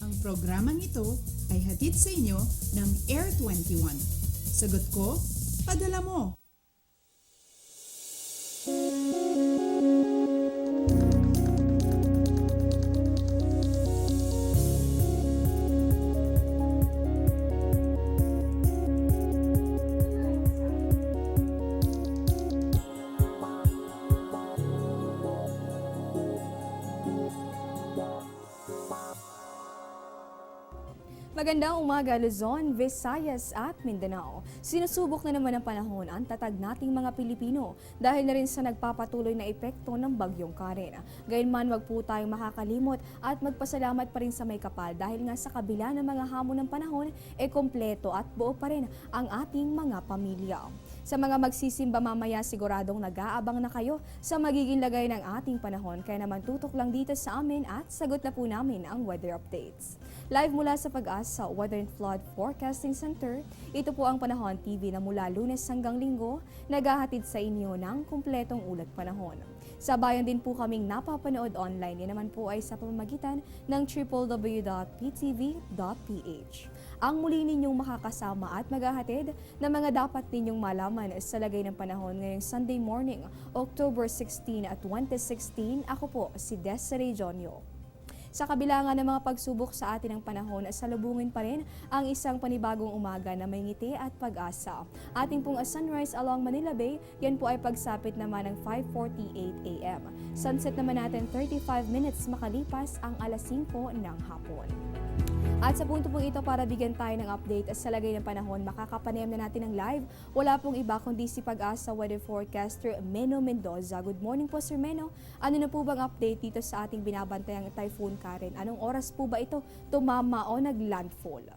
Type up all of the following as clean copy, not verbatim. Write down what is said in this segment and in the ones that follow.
Ang programang ito ay hatid sa inyo ng Air 21. Sagot ko, padala mo! Magandang umaga Luzon, Visayas at Mindanao. Sinusubok na naman ng panahon ang tatag nating mga Pilipino dahil na rin sa nagpapatuloy na epekto ng bagyong Karen. Gayunman, wag po tayong makakalimot at magpasalamat pa rin sa may kapal dahil nga sa kabila ng mga hamon ng panahon, kompleto at buo pa rin ang ating mga pamilya. Sa mga magsisimba mamaya, siguradong nag-aabang na kayo sa magiging lagay ng ating panahon. Kaya naman tutok lang dito sa amin at sagot na po namin ang weather updates. Live mula sa Pag-asa Weather and Flood Forecasting Center, ito po ang Panahon TV na mula Lunes hanggang Linggo, naghahatid sa inyo ng kumpletong ulat panahon. Sa bayan din po kaming napapanood online, yan naman po ay sa pamamagitan ng www.ptv.ph. Ang muli ninyong makakasama at maghahatid na mga dapat ninyong malaman sa lagay ng panahon ngayong Sunday morning, October 16 at 2016, ako po si Desiree Jonyo. Sa kabila nga ng mga pagsubok sa atin ng panahon, salubungin pa rin ang isang panibagong umaga na may ngiti at pag-asa. Ating pong sunrise along Manila Bay, yan po ay pagsapit naman ng 5:48 a.m. Sunset naman natin 35 minutes makalipas ang alas 5 ng hapon. At sa punto pong ito, para bigyan tayo ng update sa lagay ng panahon, makakapanayam na natin ng live. Wala pong iba kundi si Pag-asa Weather Forecaster Meno Mendoza. Good morning po, Sir Meno. Ano na po bang update dito sa ating binabantayang Typhoon Karen? Anong oras po ba ito tumama o naglandfall?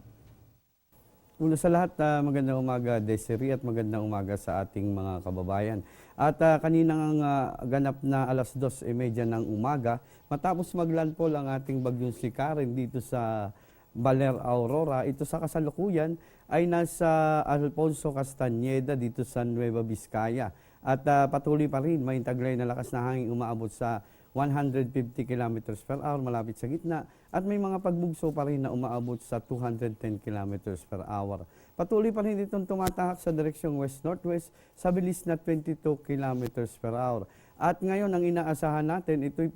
Una sa lahat, magandang umaga Desiree at magandang umaga sa ating mga kababayan. At kaninang ganap na alas 2:30 ng umaga, matapos maglandfall ang ating bagyong si Karen dito sa Baler, Aurora, ito sa kasalukuyan ay nasa Alfonso Castañeda dito sa Nueva Vizcaya. At patuloy pa rin may taglay na lakas na hangin umaabot sa 150 km per hour malapit sa gitna at may mga pagbugso pa rin na umaabot sa 210 km per hour. Patuloy pa rin itong tumatahak sa direksyong west-northwest sa bilis na 22 km per hour. At ngayon ang inaasahan natin, ito'y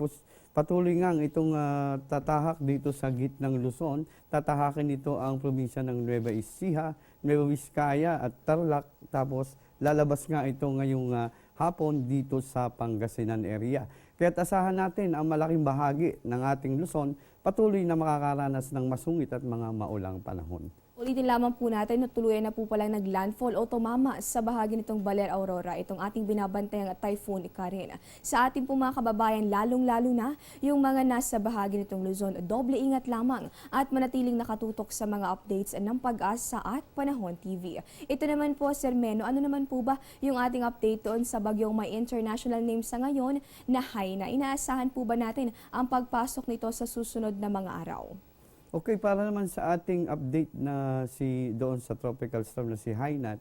patuloy ngang itong tatahak dito sa gitnang Luzon. Tatahakin ito ang probinsya ng Nueva Ecija, Nueva Vizcaya at Tarlac. Tapos lalabas nga ito ngayong hapon dito sa Pangasinan area. Kaya asahan natin ang malaking bahagi ng ating Luzon patuloy na makakaranas ng masungit at mga maulang panahon. Ulitin lamang po natin na tuluyan na po palang naglandfall o tumama sa bahagi nitong Baler, Aurora, itong ating binabantayang Typhoon Karen. Sa ating po mga kababayan, lalong-lalo na yung mga nasa bahagi nitong Luzon, doble ingat lamang at manatiling nakatutok sa mga updates ng Pag-asa at Panahon TV. Ito naman po, Sir Meno, ano naman po ba yung ating update doon sa bagyong may international name sa ngayon na Haina? Inaasahan po ba natin ang pagpasok nito sa susunod na mga araw? Okay, para naman sa ating update na doon sa tropical storm na si Haina,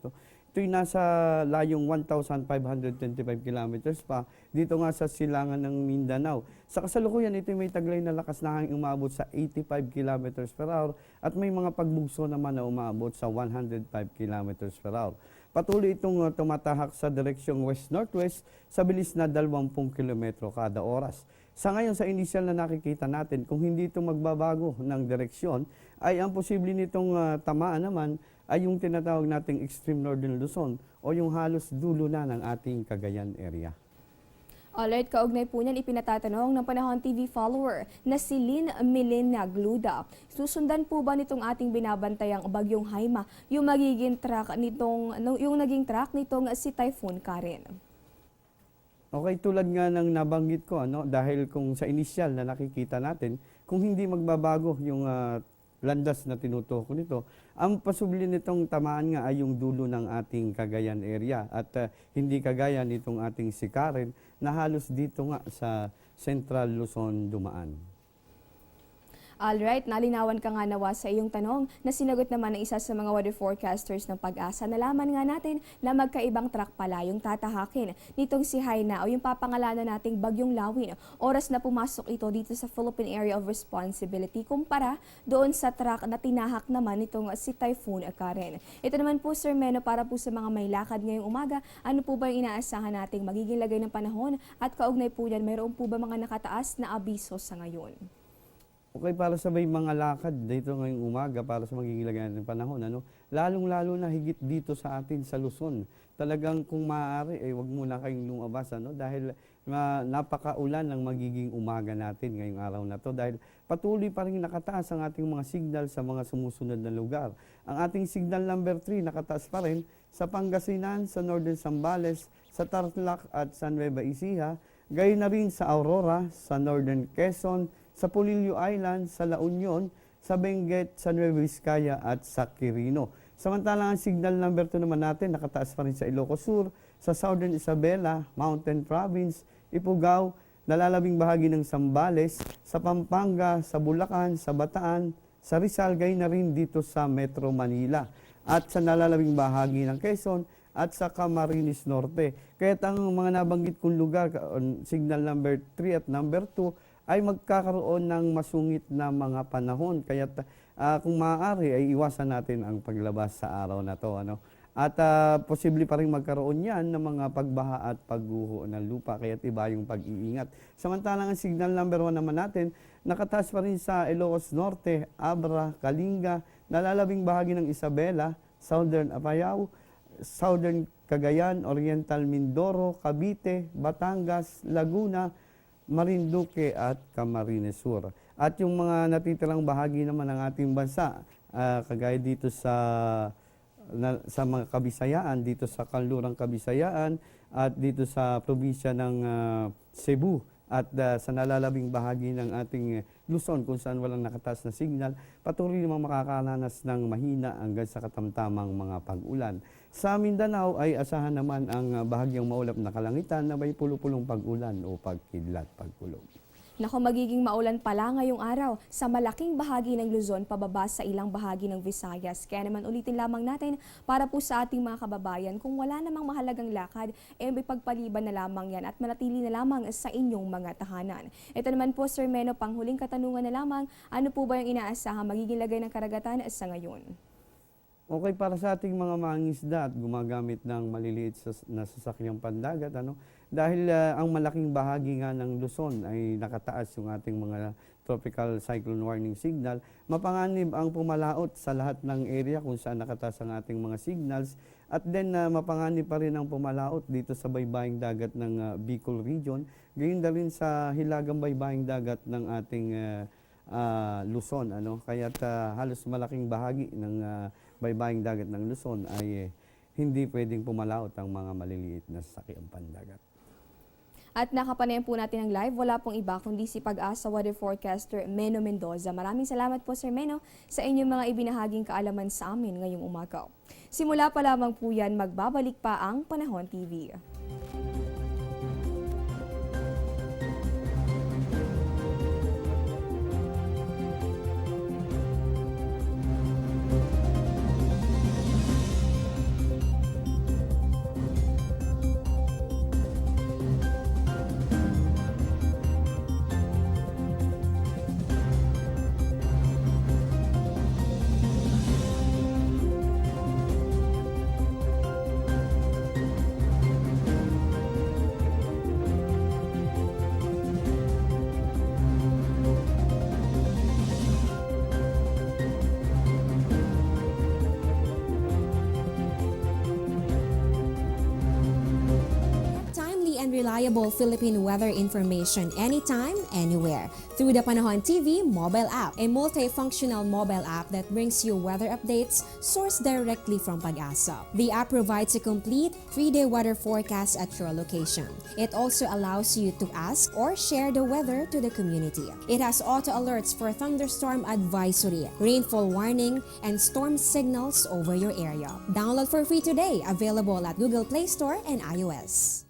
ito'y nasa layong 1,525 kilometers pa dito nga sa silangan ng Mindanao. Sa kasalukuyan, ito'y may taglay na lakas na hangin umabot sa 85 kilometers per hour at may mga pagbugso naman na umabot sa 105 kilometers per hour. Patuloy itong tumatahak sa direksyong west-northwest sa bilis na 20 kilometro kada oras. Sa ngayon, sa inisyal na nakikita natin, kung hindi ito magbabago ng direksyon, ay ang posible nitong tamaan naman ay yung tinatawag nating extreme northern Luzon o yung halos dulo na ng ating Cagayan area. Alright, kaugnay po niyan, ipinatatanong ng Panahon TV follower na si Lynn Milena Gluda. Susundan po ba nitong ating binabantayang bagyong Haima yung magiging track nitong, yung naging track nitong si Typhoon Karen? Okay, tulad nga ng nabanggit ko, dahil kung sa inisyal na nakikita natin, kung hindi magbabago yung landas na tinutukoy nito, ang posible nitong tamaan nga ay yung dulo ng ating Cagayan area at hindi kagaya nitong ating si Karen na halos dito nga sa Central Luzon dumaan. Alright, nalinawan ka nga nawa sa iyong tanong na sinagot naman ng isa sa mga weather forecasters ng Pag-asa. Nalaman nga natin na magkaibang track pala yung tatahakin nitong si Haina o yung papangalanan nating Bagyong Lawin. Oras na pumasok ito dito sa Philippine Area of Responsibility kumpara doon sa track na tinahak naman nitong si Typhoon Karen. Ito naman po Sir Meno, para po sa mga may lakad ngayong umaga, ano po ba yung inaasahan nating magiging lagay ng panahon at kaugnay po yan, mayroon po ba mga nakataas na abiso sa ngayon? Okay, para sa may mga lakad dito ngayong umaga, para sa magiging lagayan ng panahon, lalong-lalo na higit dito sa atin sa Luzon. Talagang kung maaari, wag muna kayong lumabas, dahil napakaulan ng magiging umaga natin ngayong araw na to, dahil patuloy pa rin nakataas ang ating mga signal sa mga sumusunod na lugar. Ang ating signal number 3 nakataas pa rin sa Pangasinan, sa Northern Zambales, sa Tarlac at San Nueva Ecija, gayon na rin sa Aurora, sa Northern Quezon, sa Polillo Island, sa La Union, sa Benguet, sa Nueva Vizcaya at sa Quirino. Samantalang ang signal number 2 naman natin nakataas pa rin sa Ilocos Sur, sa Southern Isabela, Mountain Province, Ifugao, nalalabing bahagi ng Zambales, sa Pampanga, sa Bulacan, sa Bataan, sa Rizal, gayon na rin dito sa Metro Manila at sa nalalabing bahagi ng Quezon at sa Camarines Norte. Kaya ang mga nabanggit kong lugar, signal number 3 at number 2, ay magkakaroon ng masungit na mga panahon. Kaya kung maaari ay iwasan natin ang paglabas sa araw na to. At posible pa rin magkaroon yan ng mga pagbaha at pagguho ng lupa. Kaya iba yung pag-iingat. Samantalang ang signal number 1 naman natin, nakataas pa rin sa Ilocos Norte, Abra, Kalinga, nalalabing bahagi ng Isabela, Southern Apayao, Southern Cagayan, Oriental Mindoro, Cavite, Batangas, Laguna, Marinduque at Camarines Sur. At yung mga natitirang bahagi naman ng ating bansa, kagaya dito sa mga Kabisayaan, dito sa Kanlurang Kabisayaan at dito sa probinsya ng Cebu at sa nalalabing bahagi ng ating Luzon kung saan walang nakataas na signal, patuloy namang makakaranas ng mahina hanggang sa katamtamang mga pag-ulan. Sa Mindanao ay asahan naman ang bahagyang maulap na kalangitan na may pulupulong pag-ulan o pagkidlat, pagkulog. Naku, magiging maulan pala ngayong araw sa malaking bahagi ng Luzon pababa sa ilang bahagi ng Visayas. Kaya naman ulitin lamang natin para po sa ating mga kababayan, kung wala namang mahalagang lakad, may pagpaliban na lamang yan at manatili na lamang sa inyong mga tahanan. Ito naman po Sir Meno, panghuling katanungan na lamang, ano po ba yung inaasahan magiging lagay ng karagatan sa ngayon? Okay, para sa ating mga mangingisda at gumagamit ng maliliit na sasakyang pandagat, dahil ang malaking bahagi nga ng Luzon ay nakataas yung ating mga tropical cyclone warning signal, mapanganib ang pumalaot sa lahat ng area kung saan nakataas ang ating mga signals, at then mapanganib pa rin ang pumalaot dito sa baybaying dagat ng Bicol region, gayon na rin sa hilagang baybaying dagat ng ating Luzon. Kaya't halos malaking bahagi ng baybaying dagat ng Luzon ay hindi pwedeng pumalaot ang mga maliliit na sasakyang pandagat. At nakapanayan po natin ang live, wala pong iba kundi si Pag-asa weather forecaster Meno Mendoza. Maraming salamat po Sir Meno sa inyong mga ibinahaging kaalaman sa amin ngayong umaga. Simula pa lamang po yan, magbabalik pa ang Panahon TV. Reliable Philippine weather information anytime, anywhere. Through the Panahon TV mobile app, a multifunctional mobile app that brings you weather updates sourced directly from Pag-asa. The app provides a complete 3-day weather forecast at your location. It also allows you to ask or share the weather to the community. It has auto alerts for thunderstorm advisory, rainfall warning, and storm signals over your area. Download for free today, available at Google Play Store and iOS.